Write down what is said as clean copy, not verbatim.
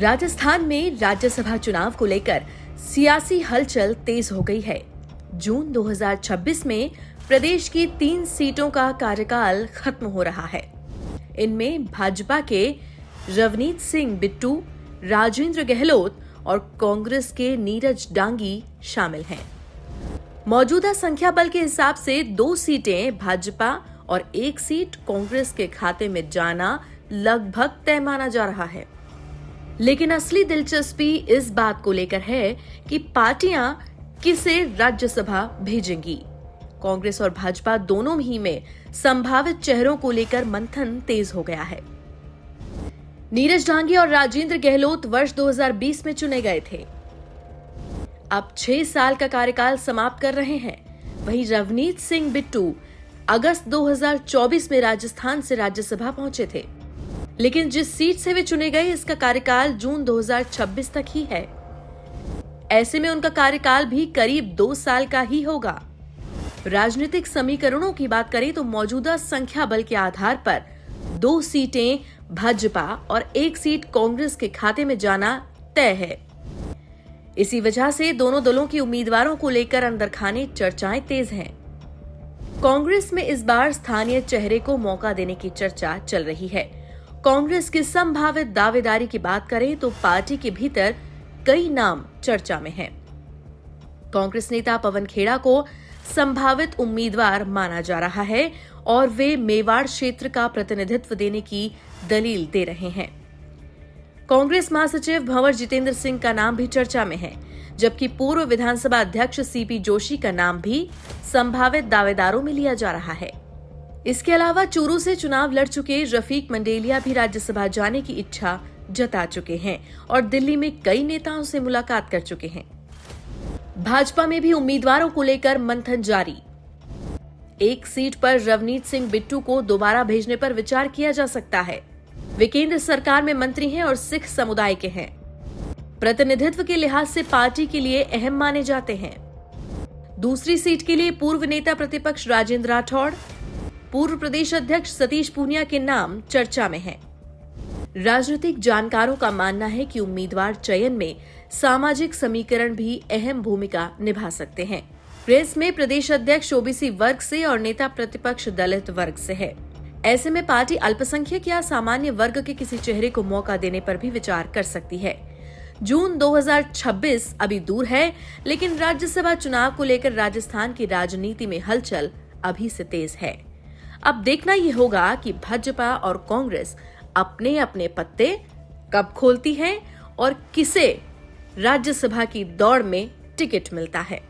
राजस्थान में राज्यसभा चुनाव को लेकर सियासी हलचल तेज हो गई है। जून 2026 में प्रदेश की 3 सीटों का कार्यकाल खत्म हो रहा है। इनमें भाजपा के रवनीत सिंह बिट्टू, राजेंद्र गहलोत और कांग्रेस के नीरज डांगी शामिल हैं। मौजूदा संख्या बल के हिसाब से 2 सीटें भाजपा और 1 सीट कांग्रेस के खाते में जाना लगभग तय माना जा रहा है। लेकिन असली दिलचस्पी इस बात को लेकर है कि पार्टियां किसे राज्यसभा भेजेंगी। कांग्रेस और भाजपा दोनों ही में संभावित चेहरों को लेकर मंथन तेज हो गया है। नीरज डांगी और राजेंद्र गहलोत वर्ष 2020 में चुने गए थे। अब 6 साल का कार्यकाल समाप्त कर रहे हैं। वहीं रवनीत सिंह बिट्टू अगस्त 2024 में राजस्थान से राज्यसभा पहुंचे थे, लेकिन जिस सीट से वे चुने गए इसका कार्यकाल जून 2026 तक ही है। ऐसे में उनका कार्यकाल भी करीब 2 साल का ही होगा। राजनीतिक समीकरणों की बात करें तो मौजूदा संख्या बल के आधार पर 2 सीटें भाजपा और 1 सीट कांग्रेस के खाते में जाना तय है। इसी वजह से दोनों दलों के उम्मीदवारों को लेकर अंदर खाने चर्चाएं तेज हैं। कांग्रेस में इस बार स्थानीय चेहरे को मौका देने की चर्चा चल रही है। कांग्रेस की संभावित दावेदारी की बात करें तो पार्टी के भीतर कई नाम चर्चा में हैं। कांग्रेस नेता पवन खेड़ा को संभावित उम्मीदवार माना जा रहा है और वे मेवाड़ क्षेत्र का प्रतिनिधित्व देने की दलील दे रहे हैं। कांग्रेस महासचिव भंवर जितेंद्र सिंह का नाम भी चर्चा में है, जबकि पूर्व विधानसभा अध्यक्ष सीपी जोशी का नाम भी संभावित दावेदारों में लिया जा रहा है। इसके अलावा चूरू से चुनाव लड़ चुके रफीक मंडेलिया भी राज्यसभा जाने की इच्छा जता चुके हैं और दिल्ली में कई नेताओं से मुलाकात कर चुके हैं। भाजपा में भी उम्मीदवारों को लेकर मंथन जारी। 1 सीट पर रवनीत सिंह बिट्टू को दोबारा भेजने पर विचार किया जा सकता है। वे केंद्र सरकार में मंत्री हैं और सिख समुदाय के हैं। प्रतिनिधित्व के लिहाज से पार्टी के लिए अहम माने जाते हैं। दूसरी सीट के लिए पूर्व नेता प्रतिपक्ष राजेंद्र राठौड़, पूर्व प्रदेश अध्यक्ष सतीश पूनिया के नाम चर्चा में हैं। राजनीतिक जानकारों का मानना है कि उम्मीदवार चयन में सामाजिक समीकरण भी अहम भूमिका निभा सकते हैं। रेस में प्रदेश अध्यक्ष ओबीसी वर्ग से और नेता प्रतिपक्ष दलित वर्ग से है। ऐसे में पार्टी अल्पसंख्यक या सामान्य वर्ग के किसी चेहरे को मौका देने पर भी विचार कर सकती है। जून 2026 अभी दूर है, लेकिन राज्यसभा चुनाव को लेकर राजस्थान की राजनीति में हलचल अभी से तेज है। अब देखना ये होगा कि भाजपा और कांग्रेस अपने अपने पत्ते कब खोलती हैं और किसे राज्यसभा की दौड़ में टिकट मिलता है।